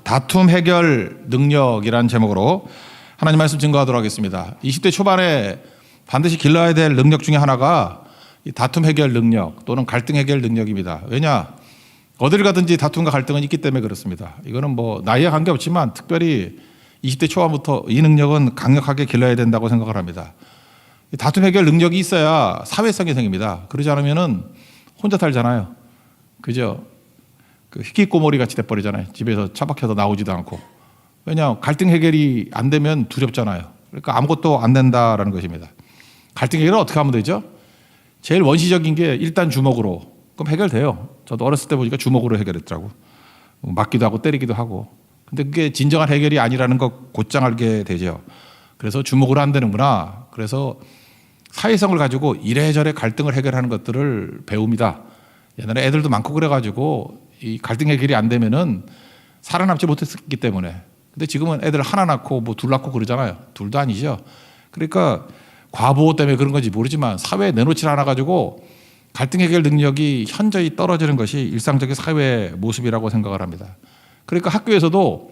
다툼 해결 능력이라는 제목으로 하나님 말씀 증거하도록 하겠습니다. 20대 초반에 반드시 길러야 될 능력 중에 하나가 이 다툼 해결 능력 또는 갈등 해결 능력입니다. 왜냐? 어디를 가든지 다툼과 갈등은 있기 때문에 그렇습니다. 이거는 뭐 나이에 관계없지만 특별히 20대 초반부터 이 능력은 강력하게 길러야 된다고 생각을 합니다. 이 다툼 해결 능력이 있어야 사회성이 생깁니다. 그러지 않으면은 혼자 살잖아요. 그죠? 그 히키꼬모리 같이 돼버리잖아요. 집에서 처박혀서 나오지도 않고. 왜냐? 갈등 해결이 안 되면 두렵잖아요. 그러니까 아무것도 안 된다라는 것입니다. 갈등 해결을 어떻게 하면 되죠? 제일 원시적인 게 일단 주먹으로. 그럼 해결돼요. 저도 어렸을 때 보니까 주먹으로 해결했더라고. 맞기도 하고 때리기도 하고. 근데 그게 진정한 해결이 아니라는 거 곧장 알게 되죠. 그래서 주먹으로 안 되는구나. 그래서 사회성을 가지고 이래저래 갈등을 해결하는 것들을 배웁니다. 옛날에 애들도 많고 그래가지고 이 갈등 해결이 안 되면은 살아남지 못했기 때문에. 근데 지금은 애들 하나 낳고 뭐 둘 낳고 그러잖아요. 둘도 아니죠. 그러니까 과보호 때문에 그런 건지 모르지만 사회에 내놓지 않아 가지고 갈등 해결 능력이 현저히 떨어지는 것이 일상적인 사회의 모습이라고 생각을 합니다. 그러니까 학교에서도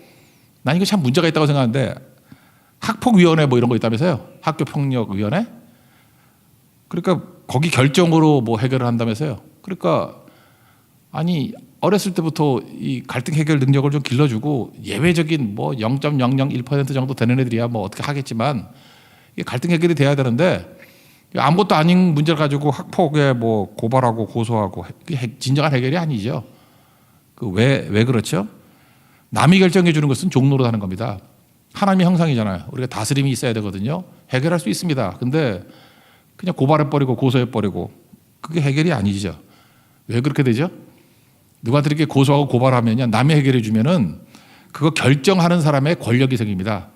난 이거 참 문제가 있다고 생각하는데 학폭위원회 뭐 이런 거 있다면서요. 학교폭력위원회. 그러니까 거기 결정으로 뭐 해결을 한다면서요. 그러니까 아니 어렸을 때부터 이 갈등 해결 능력을 좀 길러주고 예외적인 뭐 0.001% 정도 되는 애들이야 뭐 어떻게 하겠지만 이게 갈등 해결이 돼야 되는데 아무것도 아닌 문제를 가지고 학폭에 뭐 고발하고 고소하고 진정한 해결이 아니죠. 그 왜 그렇죠? 남이 결정해 주는 것은 종로로 하는 겁니다. 하나님의 형상이잖아요. 우리가 다스림이 있어야 되거든요. 해결할 수 있습니다. 근데 그냥 고발해버리고 고소해버리고 그게 해결이 아니죠. 왜 그렇게 되죠? 누구한테 이렇게 고소하고 고발하면요. 남이 해결해 주면은 그거 결정하는 사람의 권력이 생깁니다.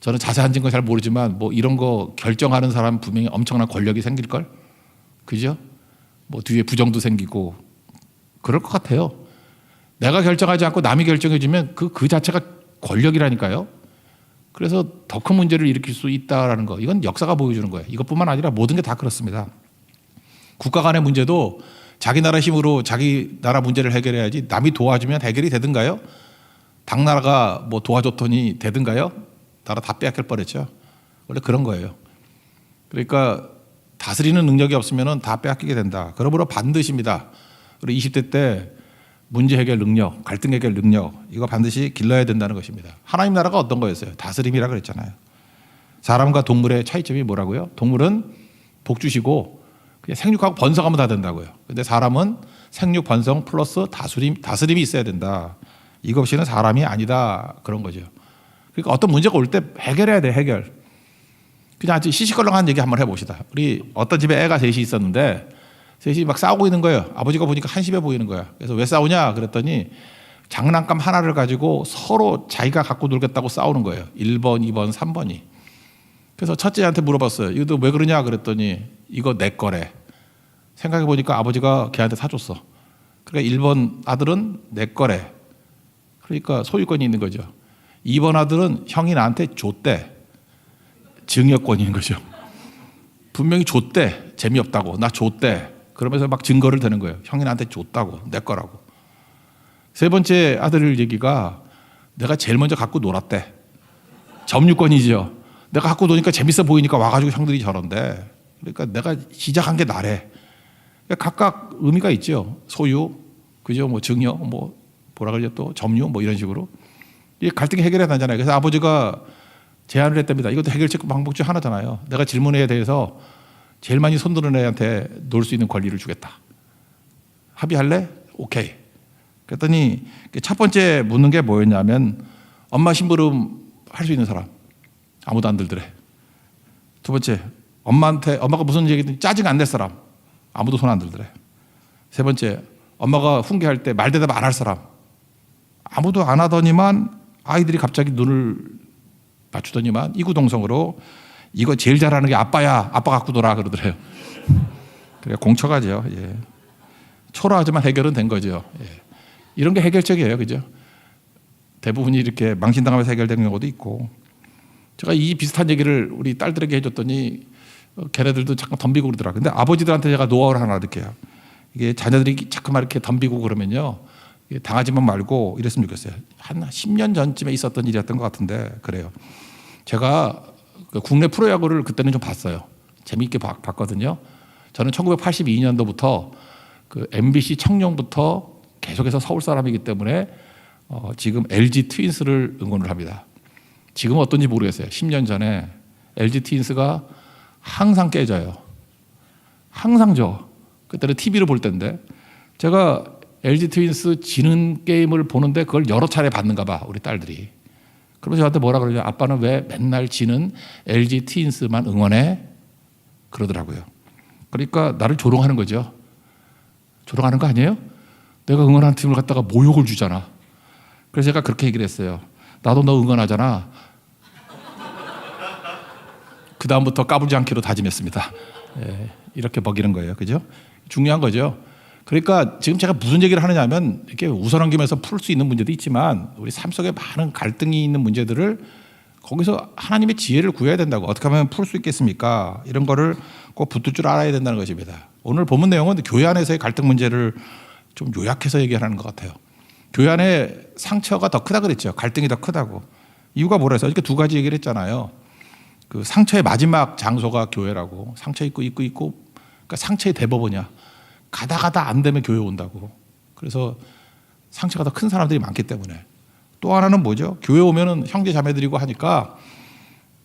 저는 자세한 증거 잘 모르지만 뭐 이런 거 결정하는 사람 분명히 엄청난 권력이 생길걸? 그죠? 뭐 뒤에 부정도 생기고 그럴 것 같아요. 내가 결정하지 않고 남이 결정해 주면 그 자체가 권력이라니까요. 그래서 더 큰 문제를 일으킬 수 있다라는 거. 이건 역사가 보여주는 거예요. 이것뿐만 아니라 모든 게 다 그렇습니다. 국가 간의 문제도 자기 나라 힘으로 자기 나라 문제를 해결해야지 남이 도와주면 해결이 되든가요? 당나라가 뭐 도와줬더니 되든가요? 나라 다 빼앗길 뻔했죠. 원래 그런 거예요. 그러니까 다스리는 능력이 없으면 다 빼앗기게 된다. 그러므로 반드시입니다. 우리 20대 때 문제 해결 능력, 갈등 해결 능력 이거 반드시 길러야 된다는 것입니다. 하나님 나라가 어떤 거였어요? 다스림이라 그랬잖아요. 사람과 동물의 차이점이 뭐라고요? 동물은 복 주시고 그냥 생육하고 번성하면 다 된다고요. 근데 사람은 생육, 번성 플러스 다스림이 있어야 된다. 이거 없이는 사람이 아니다. 그런 거죠. 그러니까 어떤 문제가 올 때 해결해야 돼, 해결. 그냥 아주 시시껄렁한 얘기 한번 해봅시다. 우리 어떤 집에 애가 셋이 있었는데 셋이 막 싸우고 있는 거예요. 아버지가 보니까 한심해 보이는 거야. 그래서 왜 싸우냐 그랬더니 장난감 하나를 가지고 서로 자기가 갖고 놀겠다고 싸우는 거예요. 1번, 2번, 3번이. 그래서 첫째한테 물어봤어요. 이거 왜 그러냐 그랬더니 이거 내 거래. 생각해 보니까 아버지가 걔한테 사줬어. 그러니까 1번 아들은 내 거래. 그러니까 소유권이 있는 거죠. 2번 아들은 형이 나한테 줬대. 증여권이 있는 거죠. 분명히 줬대. 재미없다고. 나 줬대. 그러면서 막 증거를 대는 거예요. 형이 나한테 줬다고. 내 거라고. 세 번째 아들 얘기가 내가 제일 먼저 갖고 놀았대. 점유권이죠. 내가 갖고 노니까 재밌어 보이니까 와가지고 형들이 저런데. 그러니까 내가 시작한 게 나래. 그러니까 각각 의미가 있죠. 소유, 그죠? 뭐 증여, 뭐 뭐라 그러죠? 또 점유, 뭐 이런 식으로. 이 갈등이 해결해야 되잖아요. 그래서 아버지가 제안을 했답니다. 이것도 해결책 방법 중 하나잖아요. 내가 질문에 대해서 제일 많이 손드는 애한테 놀 수 있는 권리를 주겠다. 합의할래? 오케이. 그랬더니 첫 번째 묻는 게 뭐였냐면 엄마 심부름 할 수 있는 사람. 아무도 안 들더래. 두 번째, 엄마가 무슨 얘기든 짜증 안 낼 사람. 아무도 손 안 들더래. 세 번째, 엄마가 훈계할 때 말 대답 안 할 사람. 아무도 안 하더니만 아이들이 갑자기 눈을 맞추더니만 이구동성으로 이거 제일 잘하는 게 아빠야. 아빠 갖고 놀아 그러더래요. 그래 공처가죠. 예. 초라하지만 해결은 된 거죠. 예. 이런 게 해결책이에요. 그죠? 대부분이 이렇게 망신당하면서 해결되는 경우도 있고. 제가 이 비슷한 얘기를 우리 딸들에게 해줬더니 걔네들도 잠깐 덤비고 그러더라고요. 근데 아버지들한테 제가 노하우를 하나 드릴게요. 이게 자녀들이 자꾸만 이렇게 덤비고 그러면요. 당하지만 말고 이랬으면 좋겠어요. 한 10년 전쯤에 있었던 일이었던 것 같은데 그래요. 제가 국내 프로야구를 그때는 좀 봤어요. 재미있게 봤거든요. 저는 1982년도부터 그 MBC 청룡부터 계속해서 서울 사람이기 때문에 지금 LG 트윈스를 응원을 합니다. 지금 어떤지 모르겠어요. 10년 전에 LG 트윈스가 항상 깨져요. 항상 져. 그때는 TV를 볼 때인데 제가 LG 트윈스 지는 게임을 보는데 그걸 여러 차례 봤는가 봐 우리 딸들이. 그러면서 저한테 뭐라 그러냐. 아빠는 왜 맨날 지는 LG 트윈스만 응원해? 그러더라고요. 그러니까 나를 조롱하는 거죠. 조롱하는 거 아니에요? 내가 응원하는 팀을 갖다가 모욕을 주잖아. 그래서 제가 그렇게 얘기를 했어요. 나도 너 응원하잖아. 그 다음부터 까불지 않기로 다짐했습니다. 예, 이렇게 먹이는 거예요. 그죠? 중요한 거죠. 그러니까 지금 제가 무슨 얘기를 하느냐면 이렇게 웃어넘기면서 풀 수 있는 문제도 있지만 우리 삶 속에 많은 갈등이 있는 문제들을 거기서 하나님의 지혜를 구해야 된다고. 어떻게 하면 풀 수 있겠습니까? 이런 거를 꼭 붙들 줄 알아야 된다는 것입니다. 오늘 본문 내용은 교회 안에서의 갈등 문제를 좀 요약해서 얘기하는 것 같아요. 교회 안에 상처가 더 크다 그랬죠. 갈등이 더 크다고. 이유가 뭐라 해서 이렇게 두 가지 얘기를 했잖아요. 그 상처의 마지막 장소가 교회라고. 상처 있고 그러니까 상처의 대법원이야. 가다 안 되면 교회 온다고. 그래서 상처가 더 큰 사람들이 많기 때문에. 또 하나는 뭐죠? 교회 오면은 형제 자매들이고 하니까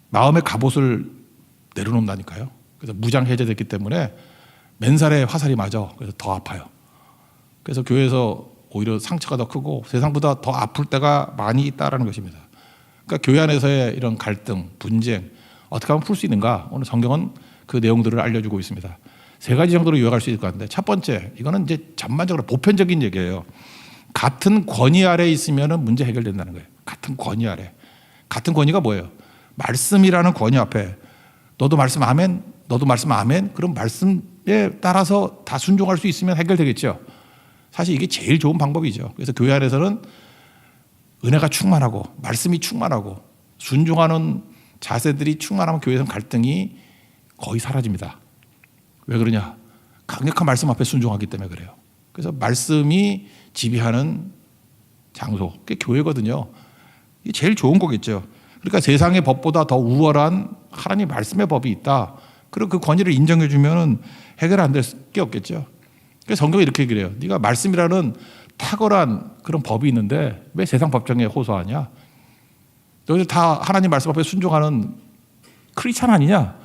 마음의 갑옷을 내려놓는다니까요. 그래서 무장 해제됐기 때문에 맨살에 화살이 맞아. 그래서 더 아파요. 그래서 교회에서 오히려 상처가 더 크고 세상보다 더 아플 때가 많이 있다라는 것입니다. 그러니까 교회 안에서의 이런 갈등, 분쟁 어떻게 하면 풀 수 있는가? 오늘 성경은 그 내용들을 알려주고 있습니다. 세 가지 정도로 요약할 수 있을 것 같은데 첫 번째, 이거는 이제 전반적으로 보편적인 얘기예요. 같은 권위 아래 있으면 문제 해결된다는 거예요. 같은 권위 아래. 같은 권위가 뭐예요? 말씀이라는 권위 앞에 너도 말씀 아멘, 너도 말씀 아멘. 그럼 말씀에 따라서 다 순종할 수 있으면 해결되겠죠. 사실 이게 제일 좋은 방법이죠. 그래서 교회 안에서는 은혜가 충만하고 말씀이 충만하고 순종하는 자세들이 충만하면 교회에서는 갈등이 거의 사라집니다. 왜 그러냐? 강력한 말씀 앞에 순종하기 때문에 그래요. 그래서 말씀이 지배하는 장소, 그게 교회거든요. 이게 제일 좋은 거겠죠. 그러니까 세상의 법보다 더 우월한 하나님 말씀의 법이 있다. 그리고 그 권위를 인정해 주면 해결 안 될 게 없겠죠. 그래서 성경이 이렇게 얘기를 해요. 네가 말씀이라는 탁월한 그런 법이 있는데 왜 세상 법정에 호소하냐? 너희들 다 하나님 말씀 앞에 순종하는 크리스찬 아니냐?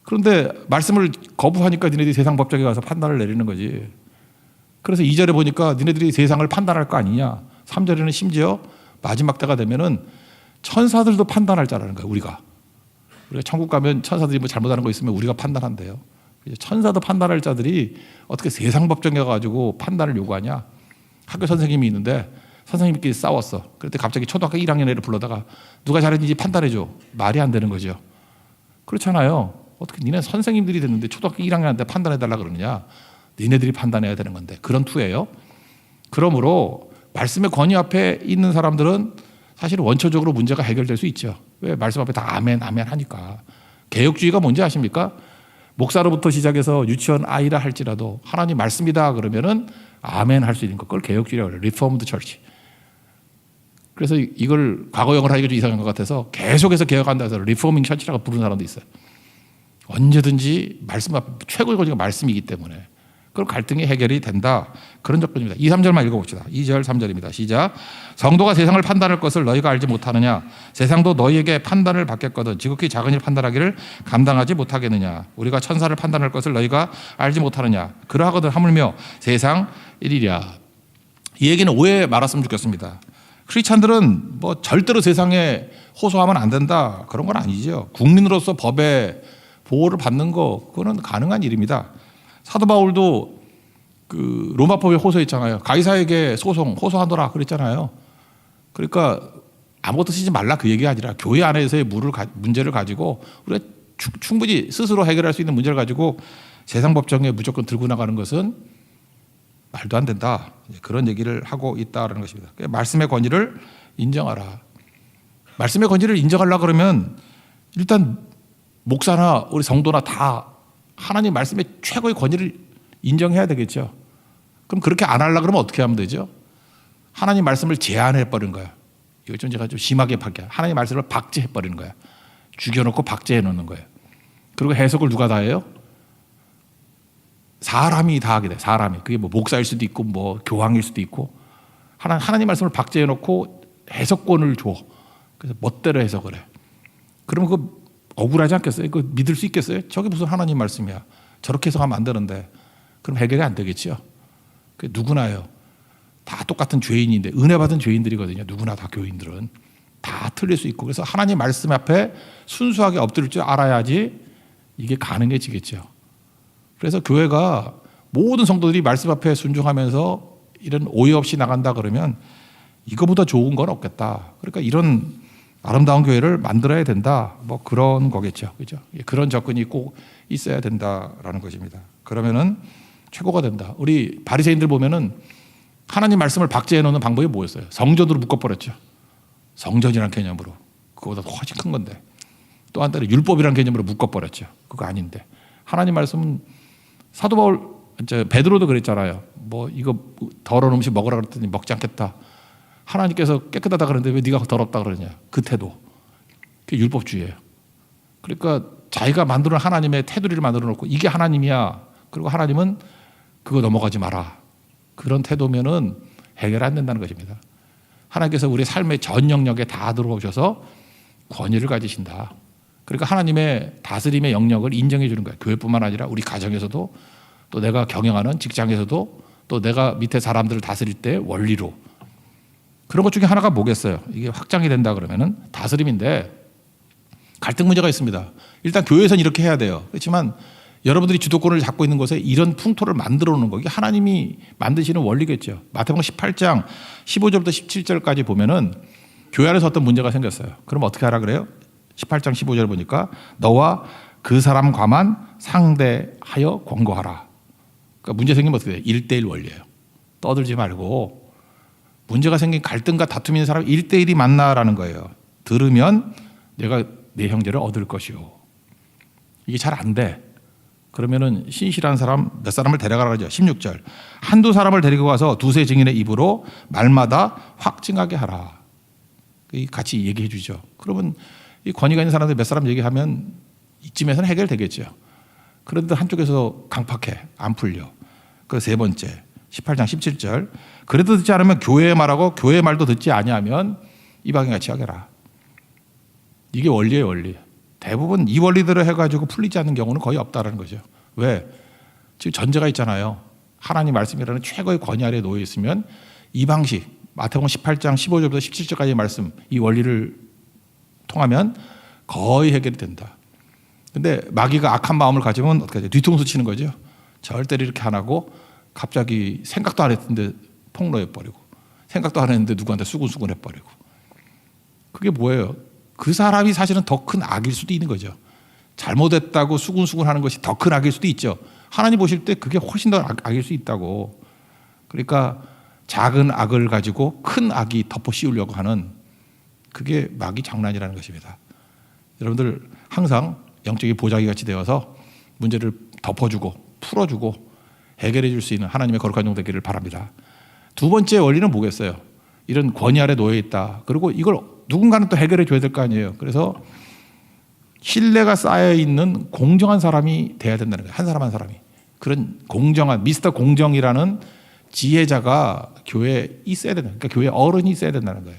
그런데 말씀을 거부하니까 니네들이 세상 법정에 가서 판단을 내리는 거지. 그래서 2절에 보니까 니네들이 세상을 판단할 거 아니냐. 3절에는 심지어 마지막 때가 되면은 천사들도 판단할 자라는 거예요. 우리가 천국 가면 천사들이 뭐 잘못하는 거 있으면 우리가 판단한대요. 천사도 판단할 자들이 어떻게 세상 법정에 가지고 판단을 요구하냐. 학교 선생님이 있는데 선생님끼리 싸웠어. 그때 갑자기 초등학교 1학년 애를 불러다가 누가 잘했는지 판단해줘. 말이 안 되는 거죠. 그렇잖아요. 어떻게 니네 선생님들이 됐는데 초등학교 1학년한테 판단해달라 그러느냐. 니네들이 판단해야 되는 건데. 그런 투예요. 그러므로 말씀의 권위 앞에 있는 사람들은 사실 원초적으로 문제가 해결될 수 있죠. 왜? 말씀 앞에 다 아멘 아멘 하니까. 개혁주의가 뭔지 아십니까? 목사로부터 시작해서 유치원 아이라 할지라도 하나님 말씀이다 그러면은 아멘 할 수 있는 것. 그걸 개혁주의라고 해요. 리포먼드 처치. 그래서 이걸 과거 영어로 하기가 좀 이상한 것 같아서 계속해서 개혁한다 해서 리포밍 처치라고 부르는 사람도 있어요. 언제든지 말씀 앞에 최고의 권위가 말씀이기 때문에 그럼 갈등이 해결이 된다. 그런 조건입니다. 2, 3절만 읽어봅시다. 2절, 3절입니다. 시작. 성도가 세상을 판단할 것을 너희가 알지 못하느냐. 세상도 너희에게 판단을 받겠거든 지극히 작은 일 판단하기를 감당하지 못하겠느냐. 우리가 천사를 판단할 것을 너희가 알지 못하느냐. 그러하거든 하물며 세상 일이랴. 이 얘기는 오해 말았으면 좋겠습니다. 크리스찬들은 뭐 절대로 세상에 호소하면 안 된다. 그런 건 아니죠. 국민으로서 법의 보호를 받는 거 그거는 가능한 일입니다. 사도 바울도 그 로마법에 호소했잖아요. 가이사에게 호소하더라 그랬잖아요. 그러니까 아무것도 쓰지 말라 그 얘기가 아니라 교회 안에서의 문제를 가지고 우리가 충분히 스스로 해결할 수 있는 문제를 가지고 세상 법정에 무조건 들고 나가는 것은 말도 안 된다. 그런 얘기를 하고 있다는 것입니다. 말씀의 권위를 인정하라. 말씀의 권위를 인정하려고 그러면 일단 목사나 우리 성도나 다 하나님 말씀의 최고의 권위를 인정해야 되겠죠. 그럼 그렇게 안 하려고 그러면 어떻게 하면 되죠? 하나님 말씀을 제한해 버린 거야. 이거 좀 제가 좀 심하게 밝혀. 하나님 말씀을 박제해 버리는 거야. 죽여놓고 박제해 놓는 거예요. 그리고 해석을 누가 다 해요? 사람이 다 하게 돼. 사람이. 그게 뭐 목사일 수도 있고 뭐 교황일 수도 있고 하나님 말씀을 박제해 놓고 해석권을 줘. 그래서 멋대로 해석을 해. 그러면 그거 억울하지 않겠어요? 그거 믿을 수 있겠어요? 저게 무슨 하나님 말씀이야. 저렇게 해석하면 안 되는데. 그럼 해결이 안 되겠죠. 그 누구나요. 다 똑같은 죄인인데 은혜 받은 죄인들이거든요. 누구나 다 교인들은 다 틀릴 수 있고 그래서 하나님 말씀 앞에 순수하게 엎드릴 줄 알아야지 이게 가능해지겠죠. 그래서 교회가 모든 성도들이 말씀 앞에 순종하면서 이런 오해 없이 나간다 그러면 이거보다 좋은 건 없겠다. 그러니까 이런 아름다운 교회를 만들어야 된다. 뭐 그런 거겠죠. 그죠? 그런 접근이 꼭 있어야 된다라는 것입니다. 그러면은 최고가 된다. 우리 바리새인들 보면은 하나님 말씀을 박제해 놓는 방법이 뭐였어요? 성전으로 묶어버렸죠. 성전이라는 개념으로. 그거보다 훨씬 큰 건데. 또 한때는 율법이라는 개념으로 묶어버렸죠. 그거 아닌데. 하나님 말씀은 사도 바울, 베드로도 그랬잖아요. 뭐 이거 더러운 음식 먹으라 그랬더니 먹지 않겠다. 하나님께서 깨끗하다 그러는데 왜 네가 더럽다 그러냐. 그 태도. 그게 율법주의예요. 그러니까 자기가 만드는 하나님의 테두리를 만들어 놓고 이게 하나님이야. 그리고 하나님은 그거 넘어가지 마라. 그런 태도면은 해결 안 된다는 것입니다. 하나님께서 우리 삶의 전 영역에 다 들어오셔서 권위를 가지신다. 그러니까 하나님의 다스림의 영역을 인정해 주는 거예요. 교회뿐만 아니라 우리 가정에서도 또 내가 경영하는 직장에서도 또 내가 밑에 사람들을 다스릴 때 원리로 그런 것 중에 하나가 뭐겠어요? 이게 확장이 된다 그러면은 다스림인데 갈등 문제가 있습니다. 일단 교회에서는 이렇게 해야 돼요. 그렇지만 여러분들이 주도권을 잡고 있는 곳에 이런 풍토를 만들어 놓는 거 이게 하나님이 만드시는 원리겠죠. 마태복음 18장 15절부터 17절까지 보면은 교회 안에서 어떤 문제가 생겼어요. 그럼 어떻게 하라 그래요? 18장 15절 보니까 너와 그 사람과만 상대하여 권고하라. 그러니까 문제 생기면 어떻게 돼요? 1대1 원리예요. 떠들지 말고 문제가 생긴 갈등과 다툼이 있는 사람 1대1이 만나라는 거예요. 들으면 내가 내 형제를 얻을 것이요. 이게 잘 안 돼. 그러면은 신실한 사람 몇 사람을 데려가라 그러죠. 16절. 한두 사람을 데리고 가서 두세 증인의 입으로 말마다 확증하게 하라. 같이 얘기해 주죠. 그러면 이 권위가 있는 사람들 몇 사람 얘기하면 이쯤에서는 해결되겠죠. 그런데 한쪽에서 강팍해. 안 풀려. 그 세 번째. 18장 17절. 그래도 듣지 않으면 교회의 말하고 교회의 말도 듣지 아니하면 이방인 같이 하게라. 이게 원리예요, 원리. 대부분 이 원리대로 해가지고 풀리지 않는 경우는 거의 없다라는 거죠. 왜? 지금 전제가 있잖아요. 하나님 말씀이라는 최고의 권위 아래에 놓여 있으면 이 방식, 마태복음 18장 15절부터 17절까지의 말씀, 이 원리를 통하면 거의 해결이 된다. 근데 마귀가 악한 마음을 가지면 어떻게 하죠? 뒤통수 치는 거죠. 절대로 이렇게 안 하고 갑자기 생각도 안 했는데 폭로해버리고 생각도 안 했는데 누구한테 수군수군 해버리고 그게 뭐예요? 그 사람이 사실은 더 큰 악일 수도 있는 거죠. 잘못했다고 수군수군 하는 것이 더 큰 악일 수도 있죠. 하나님 보실 때 그게 훨씬 더 악일 수 있다고. 그러니까 작은 악을 가지고 큰 악이 덮어 씌우려고 하는 그게 마귀 장난이라는 것입니다. 여러분들 항상 영적인 보자기 같이 되어서 문제를 덮어주고 풀어주고 해결해 줄 수 있는 하나님의 거룩한 종 되기를 바랍니다. 두 번째 원리는 뭐겠어요? 이런 권위 아래 놓여 있다. 그리고 이걸 누군가는 또 해결해 줘야 될 거 아니에요. 그래서 신뢰가 쌓여 있는 공정한 사람이 돼야 된다는 거예요. 한 사람 한 사람이. 그런 공정한 미스터 공정이라는 지혜자가 교회에 있어야 된다. 그러니까 교회 어른이 있어야 된다는 거예요.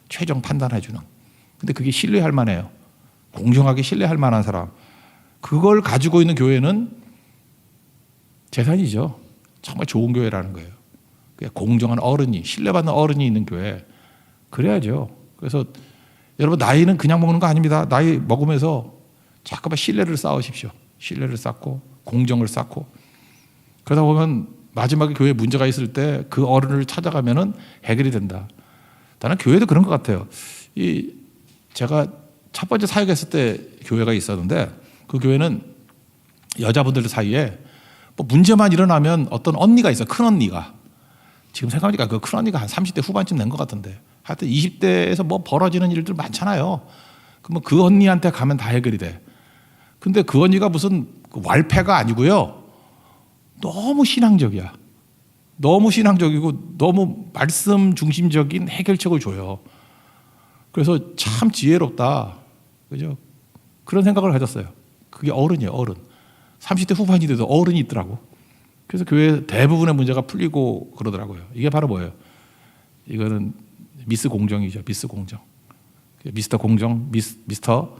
최종 판단해 주는. 근데 그게 신뢰할 만해요. 공정하게 신뢰할 만한 사람. 그걸 가지고 있는 교회는 재산이죠. 정말 좋은 교회라는 거예요. 공정한 어른이, 신뢰받는 어른이 있는 교회. 그래야죠. 그래서 여러분 나이는 그냥 먹는 거 아닙니다. 나이 먹으면서 잠깐만 신뢰를 쌓으십시오. 신뢰를 쌓고 공정을 쌓고 그러다 보면 마지막에 교회에 문제가 있을 때 그 어른을 찾아가면은 해결이 된다. 나는 교회도 그런 것 같아요. 제가 첫 번째 사역했을 때 교회가 있었는데 그 교회는 여자분들 사이에 뭐 문제만 일어나면 어떤 언니가 있어. 큰 언니가. 지금 생각하니까 그 큰 언니가 한 30대 후반쯤 된 것 같은데 하여튼 20대에서 뭐 벌어지는 일들 많잖아요. 그러면 그 언니한테 가면 다 해결이 돼. 근데 그 언니가 무슨 왈패가 아니고요. 너무 신앙적이야. 너무 신앙적이고 너무 말씀 중심적인 해결책을 줘요. 그래서 참 지혜롭다. 그죠? 그런 생각을 가졌어요. 그게 어른이에요, 어른. 30대 후반이 돼도 어른이 있더라고. 그래서 교회 대부분의 문제가 풀리고 그러더라고요. 이게 바로 뭐예요? 이거는 미스 공정이죠. 미스 공정. 미스터 공정, 미스터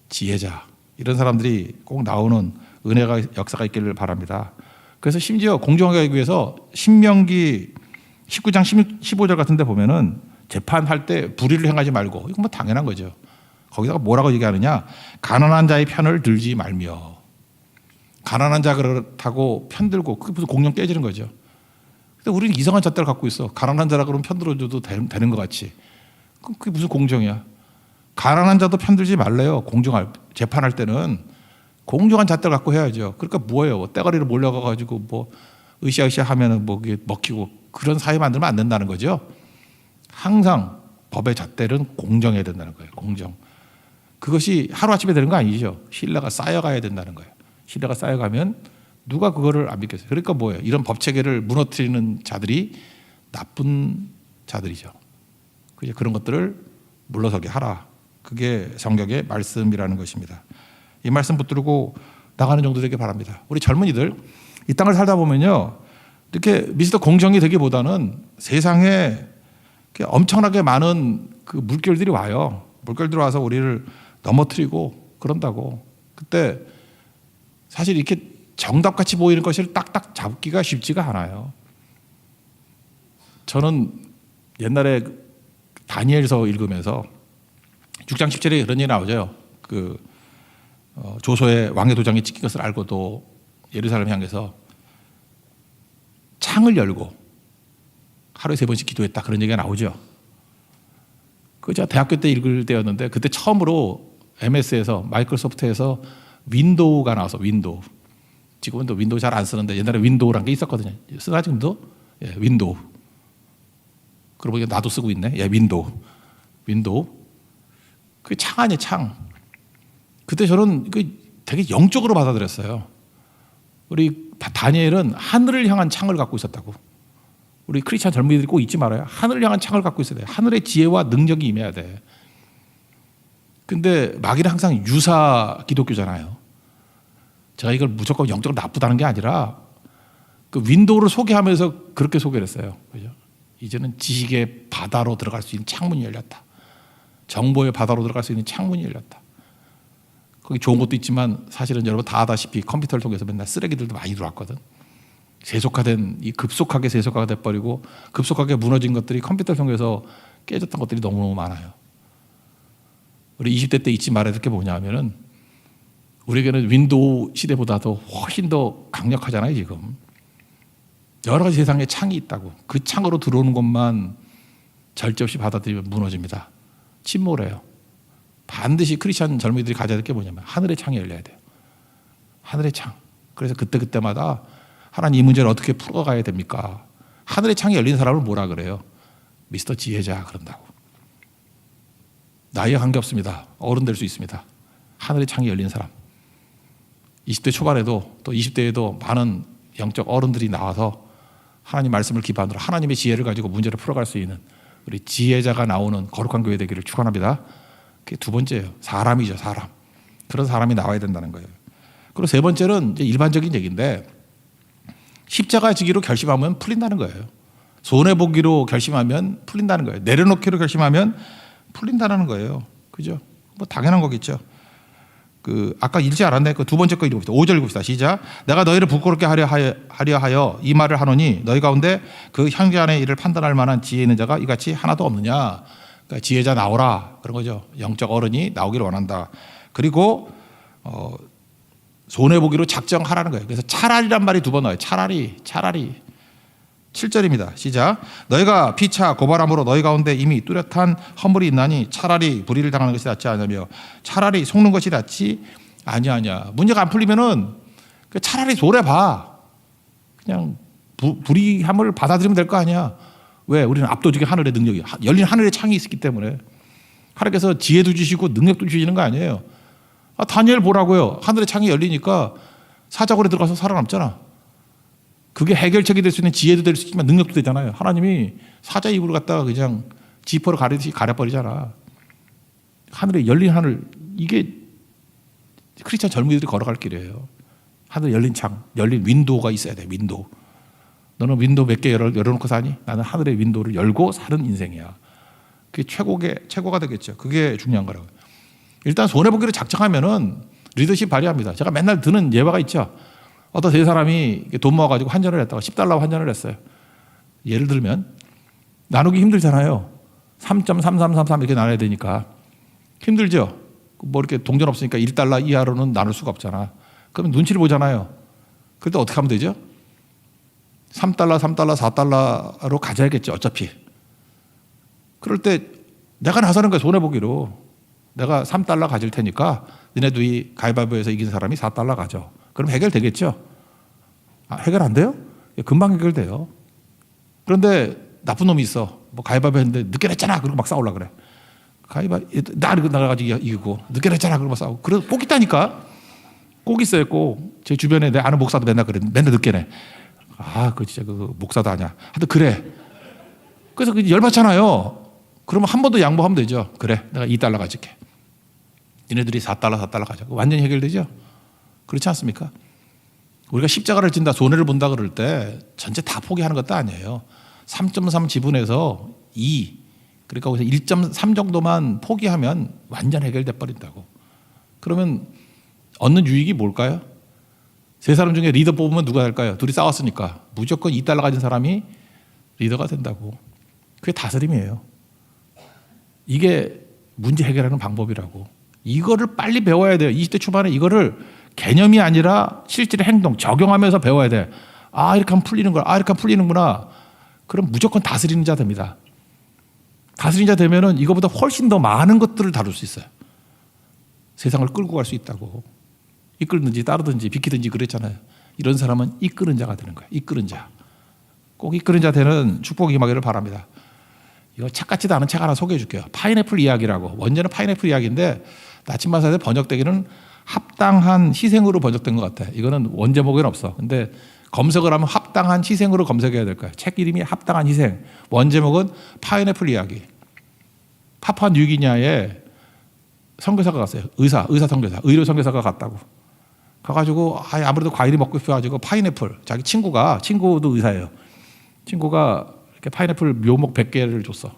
지혜자. 이런 사람들이 꼭 나오는 은혜가 역사가 있기를 바랍니다. 그래서 심지어 공정하게 하기 위해서 신명기 19장 15절 같은 데 보면은 재판할 때 불의를 행하지 말고, 이건 뭐 당연한 거죠. 거기다가 뭐라고 얘기하느냐? 가난한 자의 편을 들지 말며. 가난한 자 그렇다고 편들고, 그게 무슨 공정 깨지는 거죠. 근데 우리는 이상한 잣대를 갖고 있어. 가난한 자라 그러면 편들어줘도 되는 것 같이. 그게 무슨 공정이야? 가난한 자도 편들지 말래요. 재판할 때는 공정한 잣대를 갖고 해야죠. 그러니까 뭐예요? 떼거리를 몰려가가지고 뭐 으쌰으쌰 하면은 뭐 그게 먹히고, 그런 사회 만들면 안 된다는 거죠. 항상 법의 잣대는 공정해야 된다는 거예요. 공정. 그것이 하루아침에 되는 거 아니죠. 신뢰가 쌓여가야 된다는 거예요. 신뢰가 쌓여가면 누가 그거를 안 믿겠어요. 그러니까 뭐예요? 이런 법 체계를 무너뜨리는 자들이 나쁜 자들이죠. 그런 것들을 물러서게 하라. 그게 성경의 말씀이라는 것입니다. 이 말씀 붙들고 나가는 정도 되길 바랍니다. 우리 젊은이들 이 땅을 살다 보면요, 이렇게 미스터 공정이 되기보다는 세상에 엄청나게 많은 그 물결들이 와요. 물결들이 와서 우리를 넘어뜨리고 그런다고. 그때 사실 이렇게 정답같이 보이는 것을 딱딱 잡기가 쉽지가 않아요. 저는 옛날에 다니엘서 읽으면서 6장 10절에 그런 얘기 나오죠. 조소의 왕의 도장이 찍힌 것을 알고도 예루살렘 향해서 창을 열고 하루에 3번씩 기도했다, 그런 얘기가 나오죠. 제가 대학교 때 읽을 때였는데, 그때 처음으로 MS에서, 마이크로소프트에서 윈도우가 나와서, 윈도우. 지금은 또 윈도우 잘 안 쓰는데 옛날에 윈도우라는 게 있었거든요. 쓰나 지금도? 예, 윈도우. 그러고 보니까 나도 쓰고 있네. 예, 윈도우. 그 창 아니에요, 창. 그때 저는 되게 영적으로 받아들였어요. 우리 다니엘은 하늘을 향한 창을 갖고 있었다고. 우리 크리스찬 젊은이들이 꼭 잊지 말아요. 하늘을 향한 창을 갖고 있어야 돼. 하늘의 지혜와 능력이 임해야 돼. 근데 마귀는 항상 유사 기독교잖아요. 제가 이걸 무조건 영적으로 나쁘다는 게 아니라 그 윈도우를 소개하면서 그렇게 소개를 했어요. 그죠? 이제는 지식의 바다로 들어갈 수 있는 창문이 열렸다. 정보의 바다로 들어갈 수 있는 창문이 열렸다. 거기 좋은 것도 있지만 사실은 여러분 다 아다시피 컴퓨터를 통해서 맨날 쓰레기들도 많이 들어왔거든. 급속하게 세속화가 돼버리고 급속하게 무너진 것들이 컴퓨터를 통해서 깨졌던 것들이 너무너무 많아요. 우리 20대 때 잊지 말아야 될 게 뭐냐면은, 우리에게는 윈도우 시대보다도 훨씬 더 강력하잖아요. 지금 여러 가지 세상에 창이 있다고. 그 창으로 들어오는 것만 절제 없이 받아들이면 무너집니다. 침몰해요. 반드시 크리스찬 젊은이들이 가져야 될 게 뭐냐면 하늘의 창이 열려야 돼요. 하늘의 창. 그래서 그때마다 하나님 이 문제를 어떻게 풀어가야 됩니까? 하늘의 창이 열린 사람을 뭐라 그래요? 미스터 지혜자 그런다고. 나이에 관계없습니다. 어른 될 수 있습니다. 하늘의 창이 열린 사람. 20대 초반에도 또 20대에도 많은 영적 어른들이 나와서 하나님 말씀을 기반으로 하나님의 지혜를 가지고 문제를 풀어갈 수 있는 우리 지혜자가 나오는 거룩한 교회 되기를 축원합니다. 그게 두 번째예요. 사람이죠, 사람. 그런 사람이 나와야 된다는 거예요. 그리고 세 번째는 이제 일반적인 얘기인데, 십자가 지기로 결심하면 풀린다는 거예요. 손해보기로 결심하면 풀린다는 거예요. 내려놓기로 결심하면 풀린다는 거예요. 그죠? 뭐 당연한 거겠죠. 아까 읽지 않았네. 두 번째 거 읽읍시다. 5절 읽읍시다. 시작. 내가 너희를 부끄럽게 하려 하여 이 말을 하노니 너희 가운데 그 형제 안의 일을 판단할 만한 지혜 있는 자가 이같이 하나도 없느냐. 그러니까 지혜자 나오라. 그런 거죠. 영적 어른이 나오기를 원한다. 그리고 손해보기로 작정하라는 거예요. 그래서 차라리란 말이 두 번 나와요. 차라리. 7절입니다. 시작. 너희가 피차 고발함으로 너희 가운데 이미 뚜렷한 허물이 있나니 차라리 불의를 당하는 것이 낫지 않으며 차라리 속는 것이 낫지 아니하냐. 문제가 안 풀리면은 차라리 손해봐. 그냥 불의함을 받아들이면 될 거 아니야. 왜? 우리는 압도적인 하늘의 능력이, 열린 하늘의 창이 있기 때문에. 하나님께서 지혜도 주시고 능력도 주시는 거 아니에요. 다니엘 보라고요. 하늘의 창이 열리니까 사자굴에 들어가서 살아남잖아. 그게 해결책이 될 수 있는 지혜도 될 수 있지만 능력도 되잖아요. 하나님이 사자 입으로 갖다가 그냥 지퍼로 가리듯이 가려버리잖아. 하늘에 열린 하늘, 이게 크리스찬 젊은이들이 걸어갈 길이에요. 하늘에 열린 창, 열린 윈도우가 있어야 돼. 윈도우. 너는 윈도우 몇 개 열어놓고 사니? 나는 하늘의 윈도우를 열고 사는 인생이야. 그게 최고가 되겠죠. 그게 중요한 거라고요. 일단 손해보기로 작정하면은 리더십 발휘합니다. 제가 맨날 드는 예화가 있죠. 어떤 세 사람이 돈 모아가지고 환전을 했다가 $10 환전을 했어요. 예를 들면 나누기 힘들잖아요. 3.3333 이렇게 나눠야 되니까 힘들죠. 뭐 이렇게 동전 없으니까 $1 이하로는 나눌 수가 없잖아. 그러면 눈치를 보잖아요. 그럴 때 어떻게 하면 되죠? $3, $4로 가져야겠죠. 어차피. 그럴 때 내가 나서는 거야. 손해보기로. 내가 $3 가질 테니까 너네들이 가위바위보에서 이긴 사람이 $4 가져. 그럼 해결되겠죠? 해결 안 돼요? 금방 해결돼요. 그런데 나쁜 놈이 있어. 뭐 가위바위보 했는데 늦게 냈잖아. 그러고 막 싸우려고 그래. 나가가지고 이기고 늦게 냈잖아. 그러고 막 싸우고. 그래서 꼭 있다니까. 꼭 있어요. 꼭. 제 주변에 내 아는 목사도 맨날 그래. 맨날 늦게 내. 그 진짜 그 목사도 아니야. 하여튼 그래. 그래서 열받잖아요. 그러면 한 번 더 양보하면 되죠. 그래. 내가 $2 가질게. 니네들이 $4 가져. 완전히 해결되죠? 그렇지 않습니까? 우리가 십자가를 진다, 손해를 본다 그럴 때 전체 다 포기하는 것도 아니에요. 3.3 지분에서 2, 그러니까 거기서 1.3 정도만 포기하면 완전 해결돼 버린다고. 그러면 얻는 유익이 뭘까요? 세 사람 중에 리더 뽑으면 누가 될까요? 둘이 싸웠으니까 무조건 $2 가진 사람이 리더가 된다고. 그게 다스림이에요. 이게 문제 해결하는 방법이라고. 이거를 빨리 배워야 돼요. 20대 초반에 이거를 개념이 아니라 실질의 행동, 적용하면서 배워야 돼. 이렇게 하면 풀리는 거야. 이렇게 하면 풀리는구나. 그럼 무조건 다스리는 자 됩니다. 다스리는 자 되면은 이거보다 훨씬 더 많은 것들을 다룰 수 있어요. 세상을 끌고 갈 수 있다고. 이끌든지 따르든지 비키든지 그랬잖아요. 이런 사람은 이끄는 자가 되는 거예요. 이끄는 자. 꼭 이끄는 자 되는 축복이 임하기를 바랍니다. 이거 책 같지도 않은 책 하나 소개해 줄게요. 파인애플 이야기라고. 원제는 파인애플 이야기인데 나침반사에 번역되기는 합당한 희생으로 번역된 것 같아요. 이거는 원제목에는 없어. 근데 검색을 하면 합당한 희생으로 검색해야 될 거예요. 책 이름이 합당한 희생. 원제목은 파인애플 이야기. 파푸아 뉴기니아에 선교사가 갔어요. 의사 선교사, 의료 선교사가 갔다고. 가가지고 아무래도 과일이 먹고 싶어가지고 파인애플, 자기 친구도 의사예요. 친구가 이렇게 파인애플 묘목 100개를 줬어.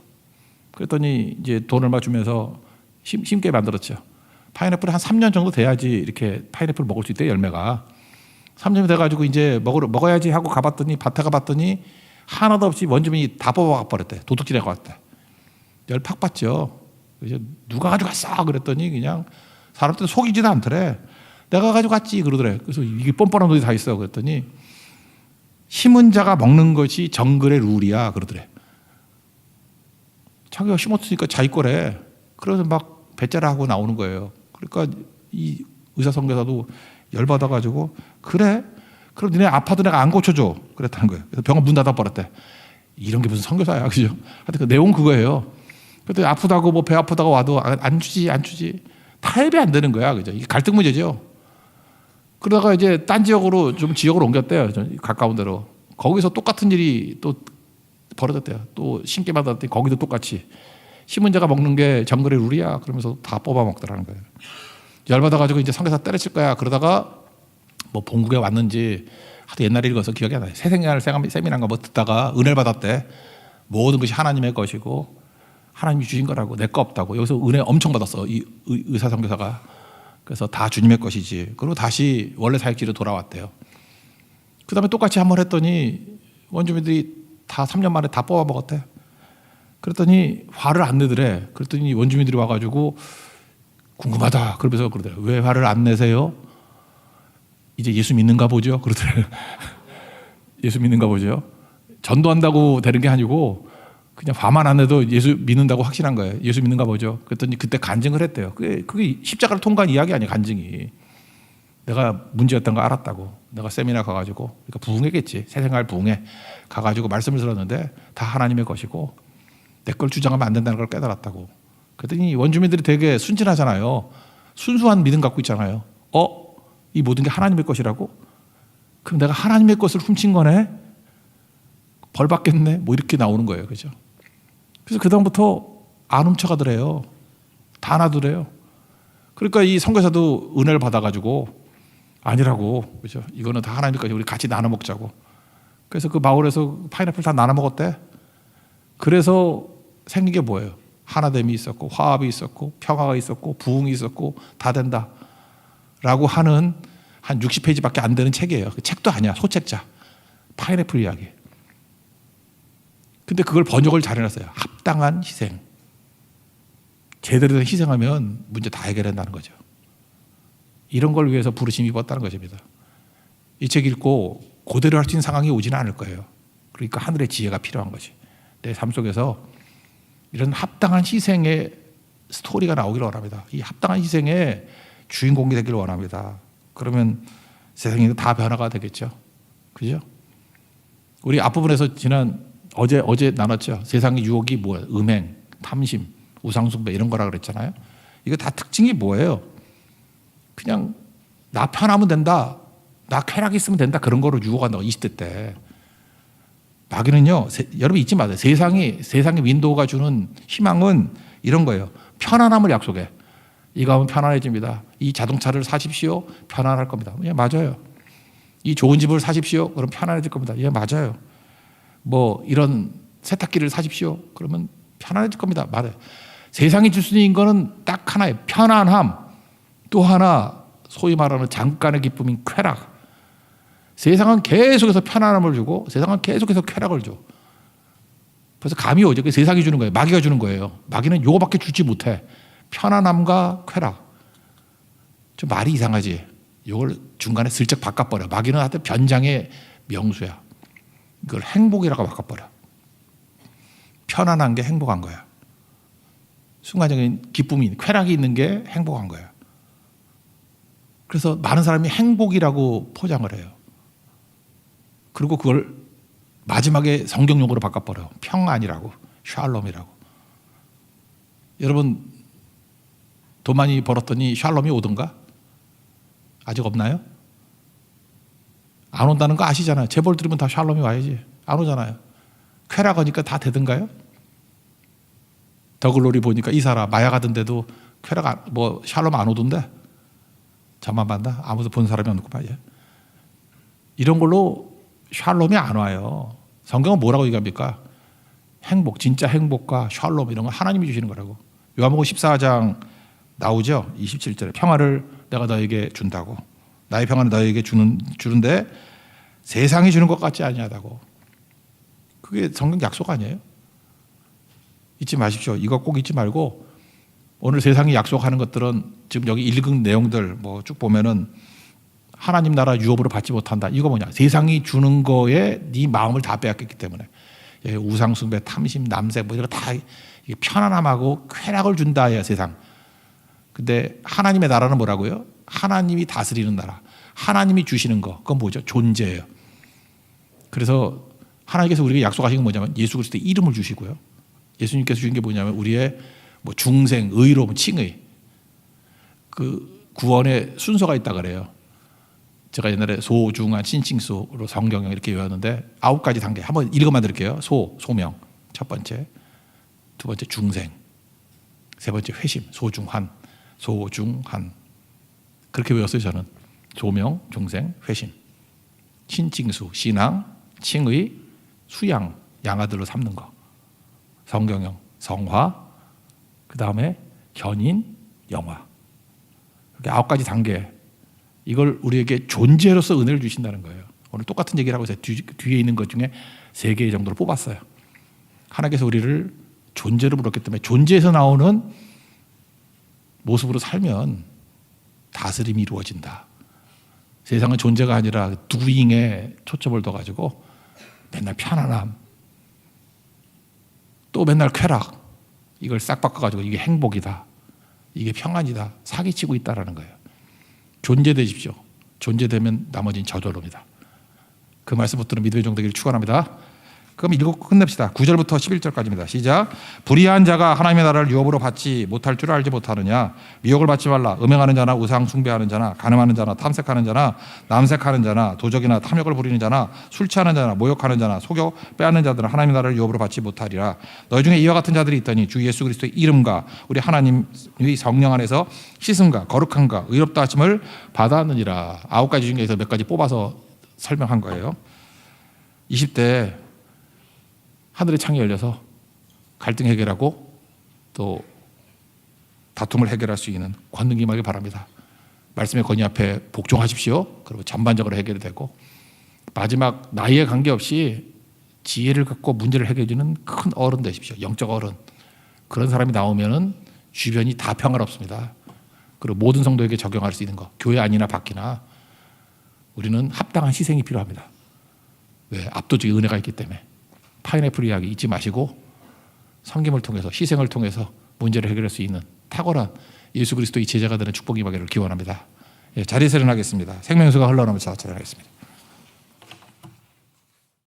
그랬더니 이제 돈 얼마 주면서 심게 만들었죠. 파인애플이 한 3년 정도 돼야지 이렇게 파인애플 먹을 수 있대요, 열매가. 3년이 돼가지고 이제 먹어야지 하고 가봤더니, 밭에 가봤더니 하나도 없이 원주민이 다 뽑아가 버렸대. 도둑질해가 왔대. 열 팍 받죠. 그래서 누가 가져갔어? 그랬더니 그냥 사람들 속이지도 않더래. 내가 가져갔지 그러더래. 그래서 이게 뻔뻔한 돈이 다 있어. 그랬더니 심은 자가 먹는 것이 정글의 룰이야 그러더래. 자기가 심었으니까 자기 거래. 그래서 막 배째라 하고 나오는 거예요. 그러니까 이 의사 선교사도 열받아가지고 그래? 그럼 니네 아파도 내가 안 고쳐줘. 그랬다는 거예요. 그래서 병원 문 닫아 버렸대. 이런 게 무슨 선교사야, 그죠? 하여튼 그 내용 그거예요. 그때 아프다고 뭐 배 아프다고 와도 안 주지. 타협이 안 되는 거야, 그죠? 이게 갈등 문제죠. 그러다가 이제 딴 지역으로 좀 지역을 옮겼대요. 가까운 데로. 거기서 똑같은 일이 또 벌어졌대요. 또 심게 받았더니 거기도 똑같이 심은 자가 먹는 게 정글의 룰이야. 그러면서 다 뽑아 먹더라는 거예요. 열받아가지고 이제 선교사 때려칠 거야. 그러다가 뭐 본국에 왔는지 하도 옛날에 읽어서 기억이 안 나요. 새생활 세미나인가 뭐 듣다가 은혜를 받았대. 모든 것이 하나님의 것이고 하나님이 주신 거라고 내 거 없다고. 여기서 은혜 엄청 받았어. 이 의사 선교사가. 그래서 다 주님의 것이지. 그리고 다시 원래 사역지로 돌아왔대요. 그 다음에 똑같이 한 번 했더니 원주민들이 다 3년 만에 다 뽑아 먹었대. 그랬더니 화를 안 내더래. 그랬더니 원주민들이 와가지고 궁금하다. 그러면서 그러더래. 왜 화를 안 내세요? 이제 예수 믿는가 보죠. 그러더래. 예수 믿는가 보죠. 전도한다고 되는 게 아니고 그냥 화만 안 내도 예수 믿는다고 확신한 거예요. 예수 믿는가 보죠. 그랬더니 그때 간증을 했대요. 그게 십자가를 통과한 이야기 아니에요. 간증이. 내가 문제였던 거 알았다고. 내가 세미나 가가지고 그러니까 부흥회겠지. 새생활 부흥회 가가지고 말씀을 들었는데 다 하나님의 것이고 내 걸 주장하면 안 된다는 걸 깨달았다고. 그랬더니 원주민들이 되게 순진하잖아요. 순수한 믿음 갖고 있잖아요. 이 모든 게 하나님의 것이라고? 그럼 내가 하나님의 것을 훔친 거네? 벌 받겠네? 뭐 이렇게 나오는 거예요. 그죠? 그래서 그다음부터 안 훔쳐가더래요. 다 놔두래요. 그러니까 이 선교사도 은혜를 받아가지고 아니라고. 그죠? 이거는 다 하나님 거지. 우리 같이 나눠 먹자고. 그래서 그 마을에서 파인애플 다 나눠 먹었대. 그래서 생긴 게 뭐예요? 하나됨이 있었고, 화합이 있었고, 평화가 있었고, 부흥이 있었고, 다 된다. 라고 하는 한 60페이지밖에 안 되는 책이에요. 그 책도 아니야. 소책자. 파인애플 이야기. 근데 그걸 번역을 잘 해놨어요. 합당한 희생. 제대로 된 희생하면 문제 다 해결된다는 거죠. 이런 걸 위해서 부르심이 입었다는 것입니다. 이 책 읽고 그대로 할 수 있는 상황이 오지는 않을 거예요. 그러니까 하늘의 지혜가 필요한 거지. 내 삶 속에서 이런 합당한 희생의 스토리가 나오기를 원합니다. 이 합당한 희생의 주인공이 되기를 원합니다. 그러면 세상이 다 변화가 되겠죠. 그죠? 우리 앞부분에서 어제 나눴죠. 세상의 유혹이 뭐예요? 음행, 탐심, 우상숭배 이런 거라 그랬잖아요. 이거 다 특징이 뭐예요? 그냥 나 편하면 된다. 나 쾌락 있으면 된다. 그런 거로 유혹한다고 20대 때. 마귀는요. 여러분 잊지 마세요. 세상의 윈도우가 주는 희망은 이런 거예요. 편안함을 약속해. 이거 하면 편안해집니다. 이 자동차를 사십시오. 편안할 겁니다. 예, 맞아요. 이 좋은 집을 사십시오. 그럼 편안해질 겁니다. 예, 맞아요. 뭐 이런 세탁기를 사십시오. 그러면 편안해질 겁니다. 맞아요. 세상이 줄 수 있는 거는 딱 하나예요. 편안함. 또 하나 소위 말하는 잠깐의 기쁨인 쾌락. 세상은 계속해서 편안함을 주고 세상은 계속해서 쾌락을 줘. 그래서 감이 오죠. 세상이 주는 거예요. 마귀가 주는 거예요. 마귀는 요거밖에 주지 못해. 편안함과 쾌락. 좀 말이 이상하지. 이걸 중간에 슬쩍 바꿔버려. 마귀는 하여튼 변장의 명수야. 이걸 행복이라고 바꿔버려. 편안한 게 행복한 거야. 순간적인 기쁨이, 쾌락이 있는 게 행복한 거야. 그래서 많은 사람이 행복이라고 포장을 해요. 그리고 그걸 마지막에 성경 용어로 바꿔버려. 평안이라고, 샬롬이라고. 여러분 돈 많이 벌었더니 샬롬이 오던가? 아직 없나요? 안 온다는 거 아시잖아요. 재벌 들으면 다 샬롬이 와야지. 안 오잖아요. 쾌락하니까 다 되던가요? 더글로리 보니까 이 사람 마약하던데도 샬롬 안 오던데? 저만 봤나? 아무도 본 사람이 없고 말이야. 이런 걸로 샬롬이 안 와요. 성경은 뭐라고 얘기합니까? 행복, 진짜 행복과 샬롬 이런 거 하나님이 주시는 거라고. 요한복음 14장 나오죠. 27절에 평화를 내가 너에게 준다고. 나의 평화는 너에게 주는데 세상이 주는 것 같지 아니하다고. 그게 성경 약속 아니에요? 잊지 마십시오. 이거 꼭 잊지 말고 오늘 세상이 약속하는 것들은 지금 여기 읽은 내용들 뭐 쭉 보면은 하나님 나라 유업으로 받지 못한다. 이거 뭐냐? 세상이 주는 거에 네 마음을 다 빼앗겼기 때문에 우상숭배, 탐심, 남색 뭐 이런 거 다 편안함하고 쾌락을 준다야 세상. 근데 하나님의 나라는 뭐라고요? 하나님이 다스리는 나라. 하나님이 주시는 거. 그건 뭐죠? 존재예요. 그래서 하나님께서 우리에게 약속하신 건 뭐냐면 예수 그리스도의 이름을 주시고요. 예수님께서 주신 게 뭐냐면 우리의 뭐 중생, 의로움, 칭의. 그 구원의 순서가 있다 그래요. 제가 옛날에 소중한 신칭수로 성경을 이렇게 외웠는데 9가지 단계. 한번 읽어만 드릴게요. 소명. 첫 번째. 두 번째 중생. 세 번째 회심. 소중한. 그렇게 외웠어요 저는. 소명, 중생, 회심. 신칭수, 신앙, 칭의, 수양, 양아들로 삼는 거. 성경형, 성화, 그 다음에 견인, 영화. 이렇게 9가지 단계. 이걸 우리에게 존재로서 은혜를 주신다는 거예요. 오늘 똑같은 얘기를 하고 있어요. 뒤에 있는 것 중에 3개 정도를 뽑았어요. 하나님께서 우리를 존재로 불렀기 때문에 존재에서 나오는 모습으로 살면 다스림이 이루어진다. 세상은 존재가 아니라 두잉에 초점을 둬가지고 맨날 편안함, 또 맨날 쾌락, 이걸 싹 바꿔가지고 이게 행복이다, 이게 평안이다, 사기치고 있다라는 거예요. 존재되십시오. 존재되면 나머지는 저절로입니다. 그 말씀 붙들은 믿음의 종되기를 축원합니다. 그럼 읽고 끝냅시다. 9절부터 11절까지입니다. 시작. 불의한 자가 하나님의 나라를 유업으로 받지 못할 줄 알지 못하느냐. 미혹을 받지 말라. 음행하는 자나 우상 숭배하는 자나 간음하는 자나 탐색하는 자나 남색하는 자나 도적이나 탐욕을 부리는 자나 술 취하는 자나 모욕하는 자나 속여 빼앗는 자들은 하나님의 나라를 유업으로 받지 못하리라. 너희 중에 이와 같은 자들이 있더니 주 예수 그리스도의 이름과 우리 하나님의 성령 안에서 씻음과 거룩함과 의롭다 하심을 받았느니라. 9가지 중에서 몇 가지 뽑아서 설명한 거예요. 20대 하늘의 창이 열려서 갈등 해결하고 또 다툼을 해결할 수 있는 권능이 임하길 바랍니다. 말씀의 권위 앞에 복종하십시오. 그리고 전반적으로 해결이 되고 마지막 나이에 관계없이 지혜를 갖고 문제를 해결해 주는 큰 어른 되십시오. 영적 어른. 그런 사람이 나오면은 주변이 다 평화롭습니다. 그리고 모든 성도에게 적용할 수 있는 것. 교회 안이나 밖이나 우리는 합당한 희생이 필요합니다. 왜? 압도적인 은혜가 있기 때문에. 파인애플 이야기 잊지 마시고 섬김을 통해서 희생을 통해서 문제를 해결할 수 있는 탁월한 예수 그리스도의 제자가 되는 축복이 임하기를 기원합니다. 예, 자리에서 일어나겠습니다. 생명수가 흘러나오면서 자리하겠습니다.